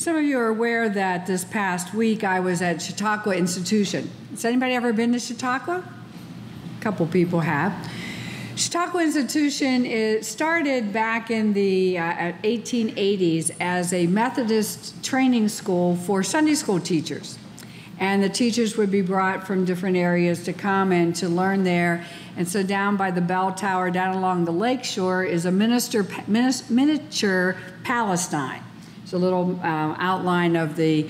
Some of you are aware that this past week I was at Chautauqua Institution. Has anybody ever been to Chautauqua? A couple people have. Chautauqua Institution started back in the 1880s as a Methodist training school for Sunday school teachers. And the teachers would be brought from different areas to come and to learn there. And so down by the bell tower, down along the lake shore, is a miniature Palestine. It's a little outline of the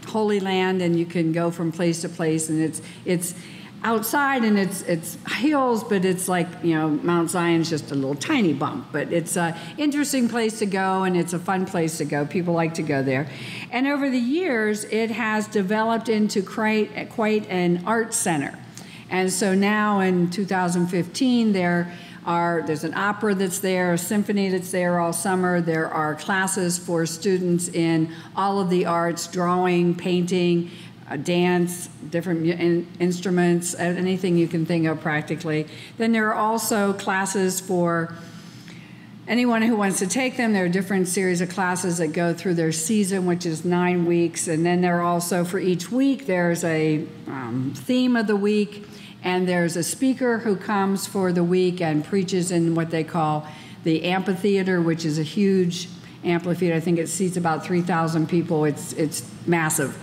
Holy Land, and you can go from place to place. And it's outside, and it's hills, but it's like, you know, Mount Zion's just a little tiny bump. But it's an interesting place to go, and it's a fun place to go. People like to go there. And over the years, it has developed into quite an art center. And so now in 2015, there's an opera that's there, a symphony that's there all summer. There are classes for students in all of the arts, drawing, painting, dance, different instruments, anything you can think of practically. Then there are also classes for anyone who wants to take them. There are different series of classes that go through their season, which is 9 weeks. And then there are also, for each week, there's a theme of the week, and there's a speaker who comes for the week and preaches in what they call the amphitheater, which is a huge amphitheater. I think it seats about 3,000 people. It's massive.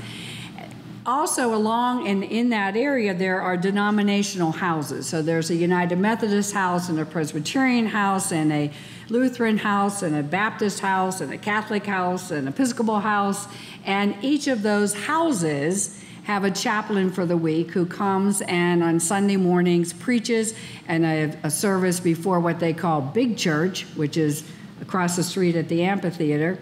Also along and in that area, there are denominational houses. So there's a United Methodist house and a Presbyterian house and a Lutheran house and a Baptist house and a Catholic house and an Episcopal house. And each of those houses have a chaplain for the week who comes and on Sunday mornings preaches and a service before what they call Big Church, which is across the street at the amphitheater.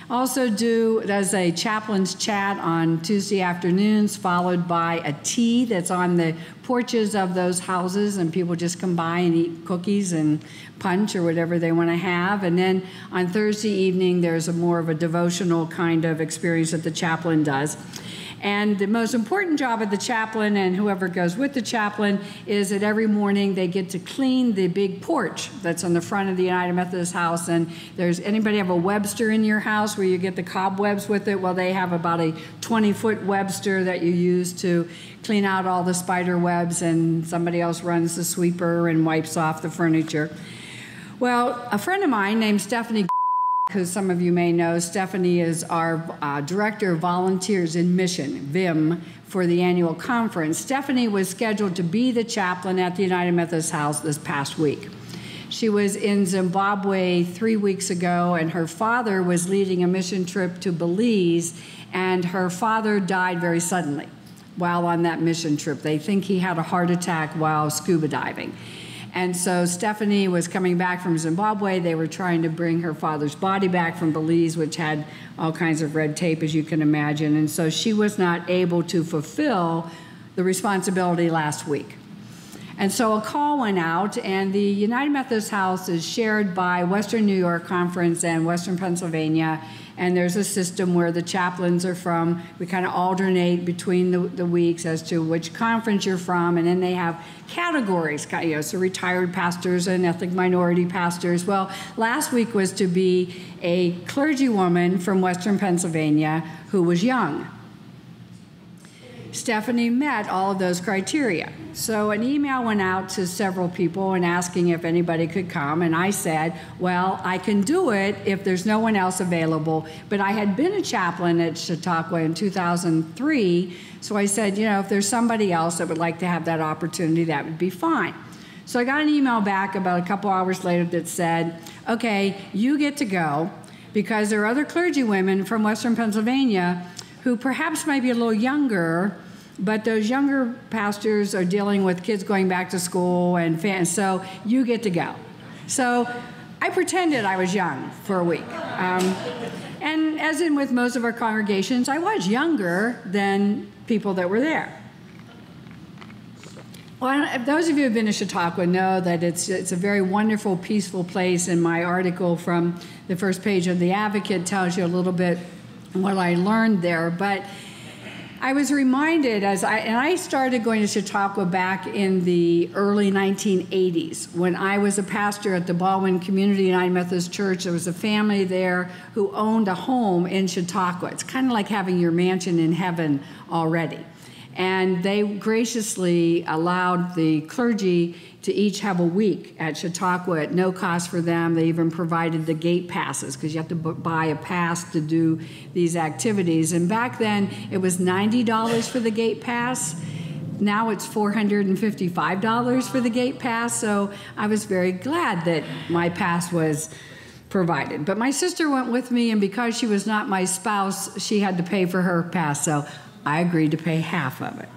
Also does a chaplain's chat on Tuesday afternoons, followed by a tea that's on the porches of those houses, and people just come by and eat cookies and punch or whatever they want to have. And then on Thursday evening, there's more of a devotional kind of experience that the chaplain does. And the most important job of the chaplain and whoever goes with the chaplain is that every morning they get to clean the big porch that's on the front of the United Methodist house. And anybody have a Webster in your house where you get the cobwebs with it? Well, they have about a 20-foot Webster that you use to clean out all the spider webs, and somebody else runs the sweeper and wipes off the furniture. Well, a friend of mine named Stephanie, who some of you may know, Stephanie is our Director of Volunteers in Mission, VIM, for the annual conference. Stephanie was scheduled to be the chaplain at the United Methodist House this past week. She was in Zimbabwe 3 weeks ago, and her father was leading a mission trip to Belize, and her father died very suddenly while on that mission trip. They think he had a heart attack while scuba diving. And so Stephanie was coming back from Zimbabwe. They were trying to bring her father's body back from Belize, which had all kinds of red tape, as you can imagine. And so she was not able to fulfill the responsibility last week. And so a call went out, and the United Methodist House is shared by Western New York Conference and Western Pennsylvania. And there's a system where the chaplains are from. We kind of alternate between the weeks as to which conference you're from, and then they have categories, you know, so retired pastors and ethnic minority pastors. Well, last week was to be a clergywoman from Western Pennsylvania who was young. Stephanie met all of those criteria. So an email went out to several people and asking if anybody could come, and I said, well, I can do it if there's no one else available, but I had been a chaplain at Chautauqua in 2003, so I said, you know, if there's somebody else that would like to have that opportunity, that would be fine. So I got an email back about a couple hours later that said, okay, you get to go, because there are other clergywomen from Western Pennsylvania who perhaps might be a little younger, but those younger pastors are dealing with kids going back to school, and so you get to go. So I pretended I was young for a week. And as in with most of our congregations, I was younger than people that were there. Well, those of you who have been to Chautauqua know that it's a very wonderful, peaceful place, and my article from the first page of The Advocate tells you a little bit what I learned there. But I was reminded and I started going to Chautauqua back in the early 1980s when I was a pastor at the Baldwin Community United Methodist Church. There was a family there who owned a home in Chautauqua. It's kind of like having your mansion in heaven already. And they graciously allowed the clergy to each have a week at Chautauqua at no cost for them. They even provided the gate passes because you have to buy a pass to do these activities. And back then, it was $90 for the gate pass. Now it's $455 for the gate pass. So I was very glad that my pass was provided. But my sister went with me, and because she was not my spouse, she had to pay for her pass. So I agreed to pay half of it.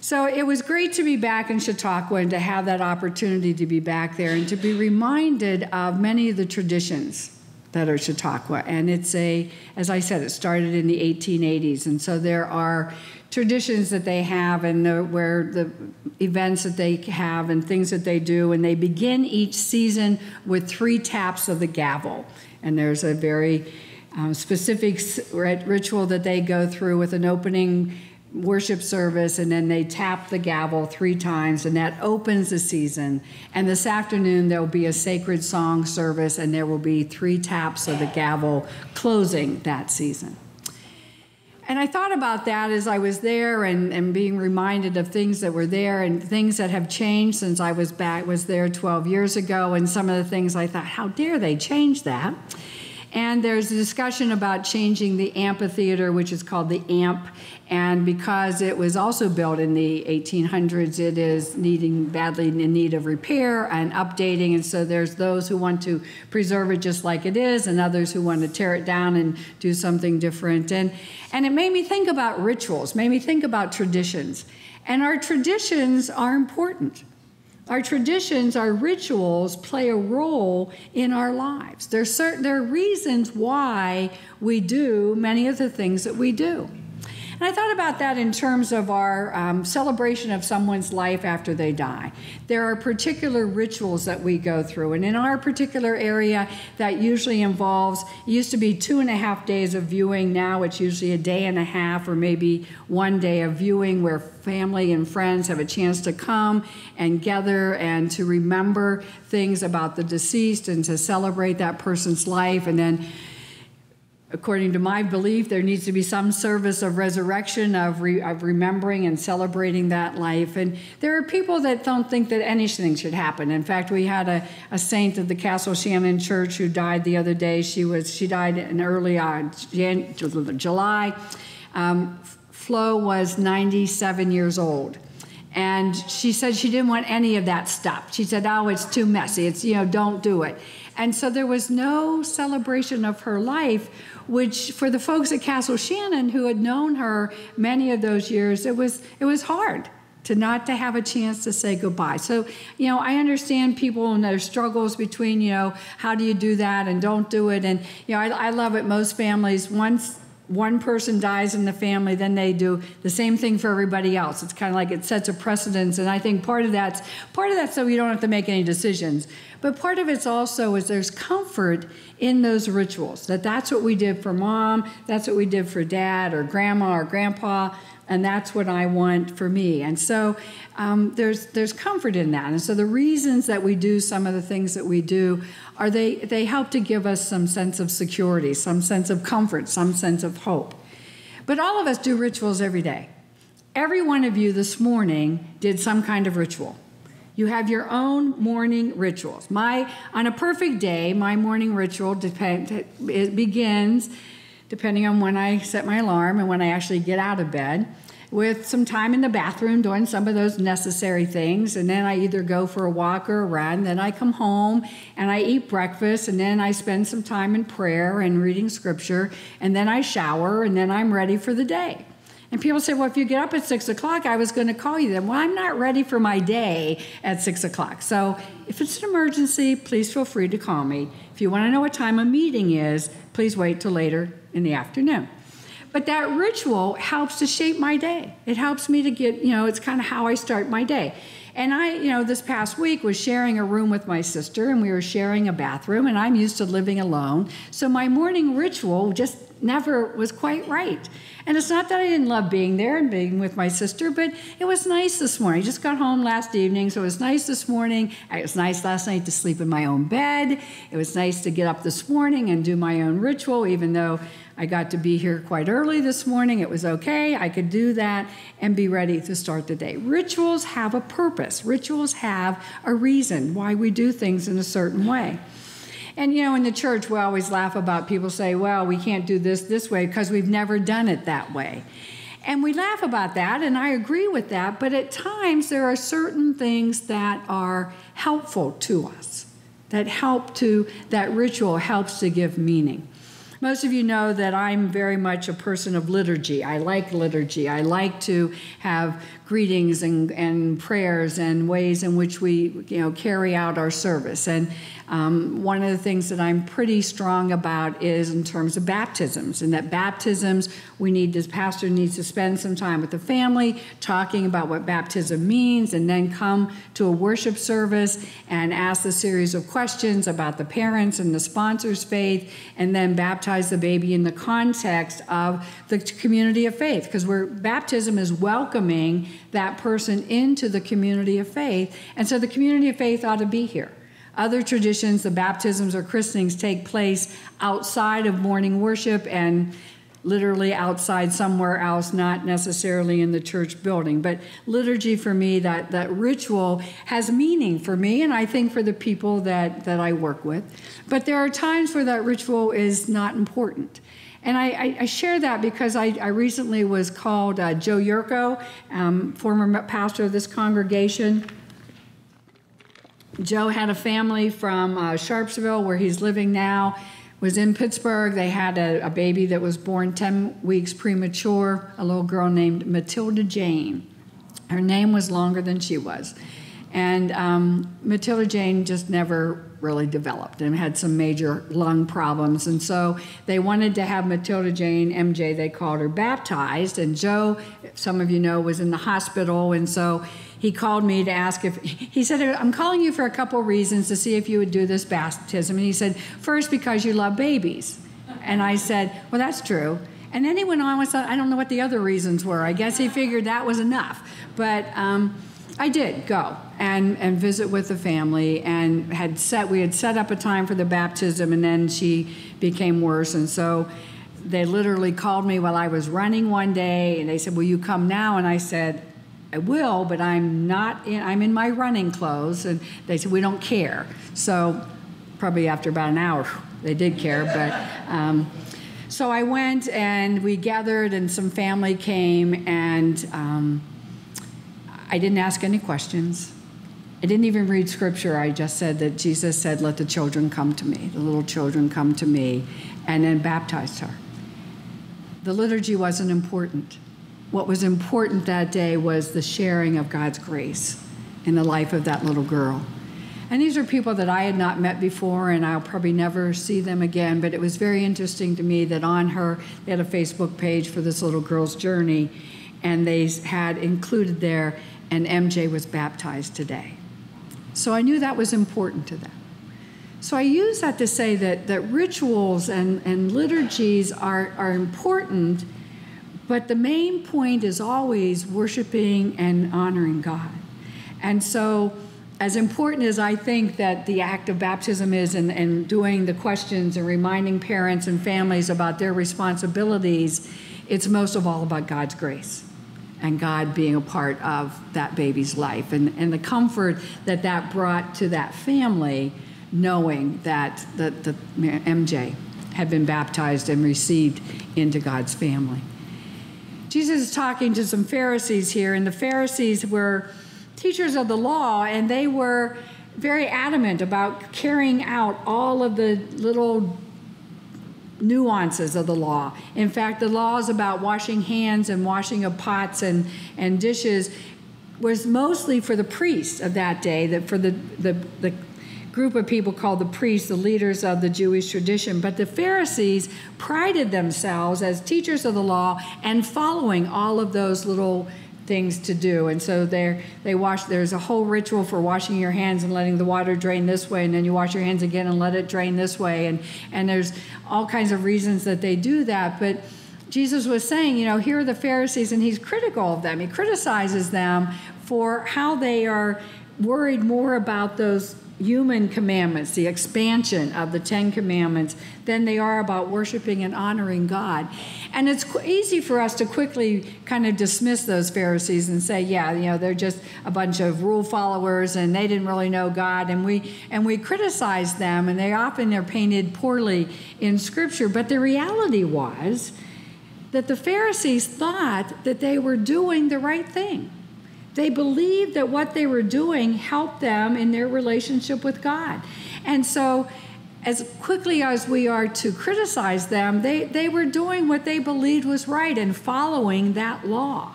So it was great to be back in Chautauqua and to have that opportunity to be back there and to be reminded of many of the traditions that are Chautauqua. And it's as I said, it started in the 1880s. And so there are traditions that they have and where the events that they have and things that they do. And they begin each season with 3 taps of the gavel. And there's a very specific ritual that they go through with an opening worship service, and then they tap the gavel 3 times, and that opens the season. And this afternoon there will be a sacred song service, and there will be 3 taps of the gavel closing that season. And I thought about that as I was there and being reminded of things that were there and things that have changed since I was there 12 years ago, and some of the things I thought, how dare they change that? And there's a discussion about changing the amphitheater, which is called the AMP. And because it was also built in the 1800s, it is badly in need of repair and updating. And so there's those who want to preserve it just like it is, and others who want to tear it down and do something different. And it made me think about rituals, made me think about traditions. And our traditions are important. Our traditions, our rituals play a role in our lives. There are reasons why we do many of the things that we do. And I thought about that in terms of our celebration of someone's life after they die. There are particular rituals that we go through. And in our particular area, that usually involves, it used to be 2.5 days of viewing. Now it's usually a day and a half or maybe 1 day of viewing where family and friends have a chance to come and gather and to remember things about the deceased and to celebrate that person's life. And then, according to my belief, there needs to be some service of resurrection, of remembering and celebrating that life. And there are people that don't think that anything should happen. In fact, we had a saint of the Castle Shannon Church who died the other day. She died in early July. Flo was 97 years old. And she said she didn't want any of that stuff. She said, oh, it's too messy. It's, don't do it. And so there was no celebration of her life, which for the folks at Castle Shannon who had known her many of those years, it was hard not to have a chance to say goodbye. So, I understand people and their struggles between, how do you do that and don't do it. And, I love it. Most families, once one person dies in the family, then they do the same thing for everybody else. It's kind of like it sets a precedence, and I think part of that's so you don't have to make any decisions. But part of it's also is there's comfort in those rituals, that's what we did for Mom, that's what we did for Dad or Grandma or Grandpa, and that's what I want for me. And so there's comfort in that. And so the reasons that we do some of the things that we do are they help to give us some sense of security, some sense of comfort, some sense of hope. But all of us do rituals every day. Every one of you this morning did some kind of ritual. You have your own morning rituals. On a perfect day, my morning ritual begins, depending on when I set my alarm and when I actually get out of bed, with some time in the bathroom doing some of those necessary things. And then I either go for a walk or a run. Then I come home and I eat breakfast. And then I spend some time in prayer and reading scripture. And then I shower. And then I'm ready for the day. And people say, well, if you get up at 6 o'clock, I was going to call you then. Well, I'm not ready for my day at 6 o'clock. So if it's an emergency, please feel free to call me. If you want to know what time a meeting is, please wait till later in the afternoon. But that ritual helps to shape my day. It helps me to get, it's kind of how I start my day. And this past week was sharing a room with my sister, and we were sharing a bathroom, and I'm used to living alone. So my morning ritual just never was quite right. And it's not that I didn't love being there and being with my sister, but it was nice this morning. I just got home last evening, so it was nice this morning. It was nice last night to sleep in my own bed. It was nice to get up this morning and do my own ritual, even though I got to be here quite early this morning. It was okay. I could do that and be ready to start the day. Rituals have a purpose. Rituals have a reason why we do things in a certain way. And, in the church, we always laugh about people say, well, we can't do this way because we've never done it that way. And we laugh about that, and I agree with that, but at times there are certain things that are helpful to us, that ritual helps to give meaning. Most of you know that I'm very much a person of liturgy. I like liturgy. I like to have greetings and prayers and ways in which we carry out our service. And one of the things that I'm pretty strong about is in terms of baptisms, and that baptisms, the pastor needs to spend some time with the family talking about what baptism means, and then come to a worship service and ask a series of questions about the parents and the sponsor's faith, and then baptize the baby in the context of the community of faith, because baptism is welcoming that person into the community of faith, and so the community of faith ought to be here. Other traditions, the baptisms or christenings, take place outside of morning worship and literally outside somewhere else, not necessarily in the church building. But liturgy for me, that ritual has meaning for me, and I think for the people that I work with. But there are times where that ritual is not important. And I share that because I recently was called Joe Yurko, former pastor of this congregation. Joe had a family from Sharpsville, where he's living now, was in Pittsburgh. They had a baby that was born 10 weeks premature, a little girl named Matilda Jane. Her name was longer than she was. And Matilda Jane just never really developed and had some major lung problems. And so they wanted to have Matilda Jane, MJ, they called her, baptized. And Joe, some of you know, was in the hospital. And so he called me to ask he said, I'm calling you for a couple reasons to see if you would do this baptism. And he said, first, because you love babies. And I said, well, that's true. And then he went on with, I don't know what the other reasons were. I guess he figured that was enough. But I did go and visit with the family, and we had set up a time for the baptism, and then she became worse. And so they literally called me while I was running one day, and they said, will you come now? And I said, I will, but I'm in my running clothes. And they said, we don't care. So probably after about an hour, they did care. But so I went, and we gathered, and some family came, and I didn't ask any questions. I didn't even read scripture. I just said that Jesus said, let the children come to me, the little children come to me, and then baptized her. The liturgy wasn't important. What was important that day was the sharing of God's grace in the life of that little girl. And these are people that I had not met before, and I'll probably never see them again, but it was very interesting to me that on they had a Facebook page for this little girl's journey, and they had included there, and MJ was baptized today. So I knew that was important to them. So I use that to say that rituals and liturgies are important, but the main point is always worshiping and honoring God. And so as important as I think that the act of baptism is, and doing the questions and reminding parents and families about their responsibilities, it's most of all about God's grace and God being a part of that baby's life, and the comfort that brought to that family, knowing that the MJ had been baptized and received into God's family. Jesus is talking to some Pharisees here, and the Pharisees were teachers of the law, and they were very adamant about carrying out all of the little nuances of the law. In fact, the laws about washing hands and washing of pots and dishes was mostly for the priests of that day, that for the group of people called the priests, the leaders of the Jewish tradition. But the Pharisees prided themselves as teachers of the law and following all of those little things to do. And so there's a whole ritual for washing your hands and letting the water drain this way, and then you wash your hands again and let it drain this way. And there's all kinds of reasons that they do that. But Jesus was saying, here are the Pharisees, and he's critical of them. He criticizes them for how they are worried more about those human commandments, the expansion of the 10 commandments, than they are about worshiping and honoring God. And it's easy for us to quickly kind of dismiss those Pharisees and say, yeah, they're just a bunch of rule followers and they didn't really know God. And we criticize them, and they often are painted poorly in Scripture. But the reality was that the Pharisees thought that they were doing the right thing. They believed that what they were doing helped them in their relationship with God. And so as quickly as we are to criticize them, they were doing what they believed was right and following that law.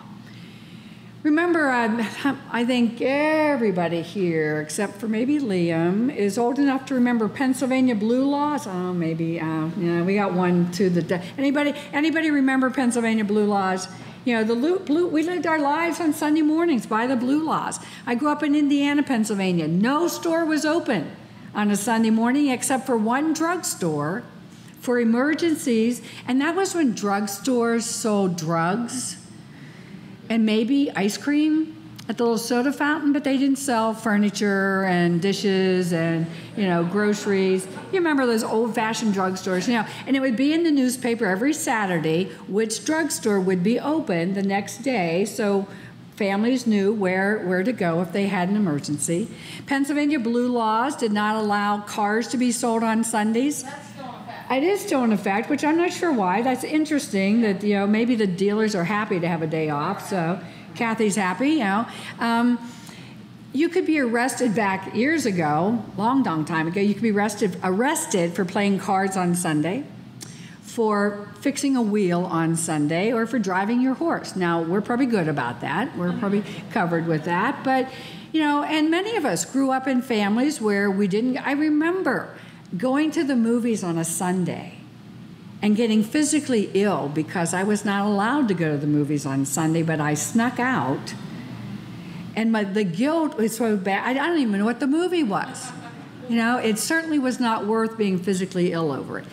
Remember, I think everybody here, except for maybe Liam, is old enough to remember Pennsylvania blue laws. Oh, maybe, we got one to the... Anybody remember Pennsylvania blue laws? We lived our lives on Sunday mornings by the blue laws. I grew up in Indiana, Pennsylvania. No store was open on a Sunday morning except for one drugstore for emergencies, and that was when drugstores sold drugs and maybe ice cream at the little soda fountain, but they didn't sell furniture and dishes and, groceries. You remember those old-fashioned drugstores, and it would be in the newspaper every Saturday which drugstore would be open the next day, so families knew where to go if they had an emergency. Pennsylvania blue laws did not allow cars to be sold on Sundays. That's still in effect. It is still in effect, which I'm not sure why. That's interesting that, maybe the dealers are happy to have a day off, so Kathy's happy, You could be arrested back years ago, long time ago, you could be arrested for playing cards on Sunday, for fixing a wheel on Sunday, or for driving your horse. Now, we're probably good about that. We're probably covered with that. But, and many of us grew up in families where I remember going to the movies on a Sunday and getting physically ill because I was not allowed to go to the movies on Sunday, but I snuck out. And the guilt was so bad, I don't even know what the movie was. It certainly was not worth being physically ill over it.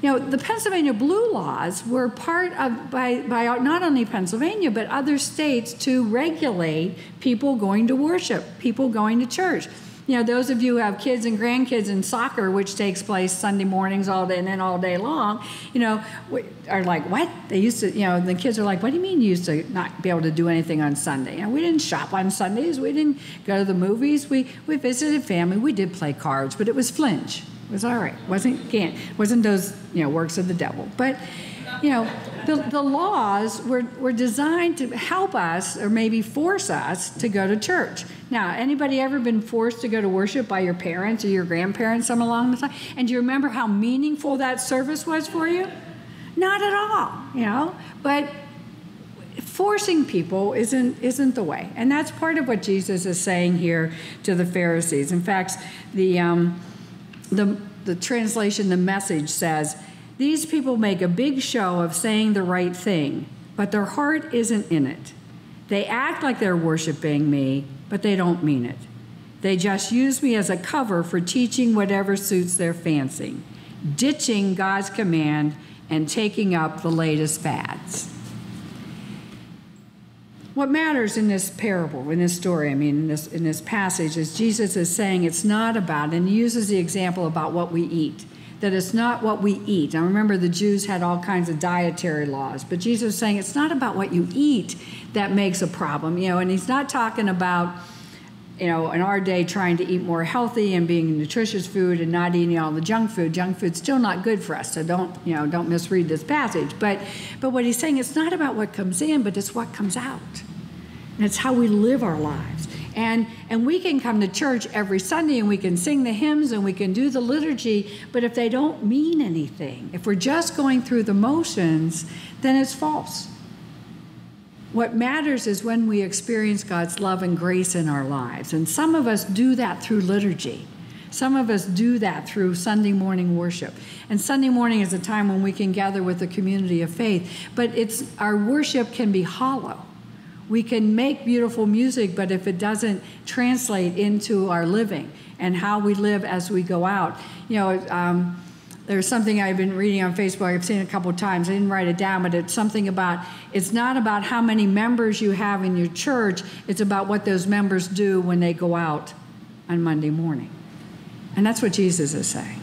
The Pennsylvania blue laws were part of, by not only Pennsylvania, but other states to regulate people going to worship, people going to church. Those of you who have kids and grandkids in soccer, which takes place Sunday mornings all day and then all day long, are like, what? They used to, the kids are like, what do you mean you used to not be able to do anything on Sunday? We didn't shop on Sundays. We didn't go to the movies. We visited family. We did play cards, but it was flinch. It was all right. Wasn't those, works of the devil. But, the laws were designed to help us or maybe force us to go to church. Now, anybody ever been forced to go to worship by your parents or your grandparents some along the time? And do you remember how meaningful that service was for you? Not at all, But forcing people isn't the way. And that's part of what Jesus is saying here to the Pharisees. In fact, the translation, the Message says, these people make a big show of saying the right thing, but their heart isn't in it. They act like they're worshiping me, but they don't mean it. They just use me as a cover for teaching whatever suits their fancy, ditching God's command and taking up the latest fads. What matters in this parable, in this story, in this passage, is Jesus is saying it's not about, and he uses the example about what we eat, that it's not what we eat. Now remember, the Jews had all kinds of dietary laws, but Jesus is saying it's not about what you eat that makes a problem, and he's not talking about, in our day trying to eat more healthy and being nutritious food and not eating all the junk food. Junk food's still not good for us, so don't misread this passage. But what he's saying, it's not about what comes in, but it's what comes out. And it's how we live our lives. And we can come to church every Sunday and we can sing the hymns and we can do the liturgy, but if they don't mean anything, if we're just going through the motions, then it's false. What matters is when we experience God's love and grace in our lives. And some of us do that through liturgy. Some of us do that through Sunday morning worship. And Sunday morning is a time when we can gather with the community of faith, but our worship can be hollow We can make beautiful music, but if it doesn't translate into our living and how we live as we go out, there's something I've been reading on Facebook. I've seen it a couple of times. I didn't write it down, but it's something about, it's not about how many members you have in your church. It's about what those members do when they go out on Monday morning. And that's what Jesus is saying.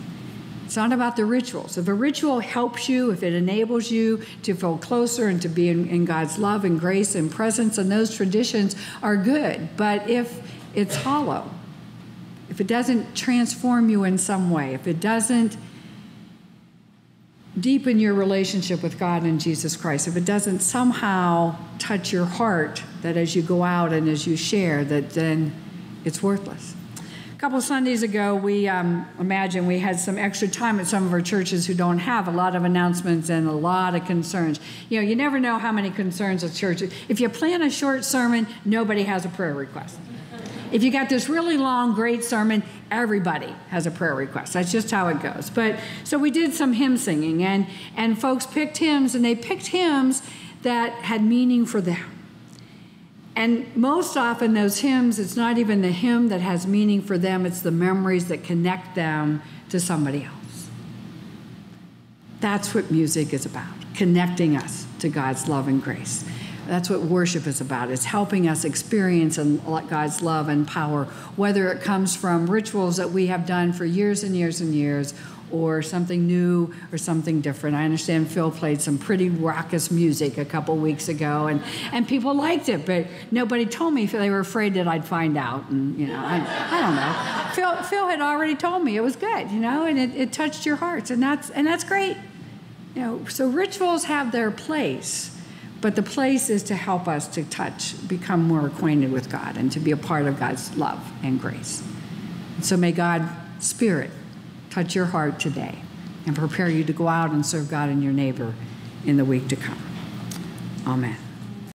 It's not about the rituals. If a ritual helps you, if it enables you to feel closer and to be in God's love and grace and presence, and those traditions are good. But if it's hollow, if it doesn't transform you in some way, if it doesn't deepen your relationship with God and Jesus Christ, if it doesn't somehow touch your heart, that as you go out and as you share, that then it's worthless. A couple Sundays ago, we had some extra time at some of our churches who don't have a lot of announcements and a lot of concerns. You never know how many concerns a church. If you plan a short sermon, nobody has a prayer request. If you got this really long, great sermon, everybody has a prayer request. That's just how it goes. So we did some hymn singing, and folks picked hymns, and they picked hymns that had meaning for them. And most often those hymns, it's not even the hymn that has meaning for them, it's the memories that connect them to somebody else. That's what music is about, connecting us to God's love and grace. That's what worship is about. It's helping us experience God's love and power, whether it comes from rituals that we have done for years and years and years, or something new or something different. I understand Phil played some pretty raucous music a couple weeks ago, and people liked it, but nobody told me. They were afraid that I'd find out, and I don't know. Phil had already told me it was good, and it touched your hearts, and that's great. So rituals have their place, but the place is to help us to become more acquainted with God and to be a part of God's love and grace. And so may God's Spirit touch your heart today and prepare you to go out and serve God and your neighbor in the week to come. Amen.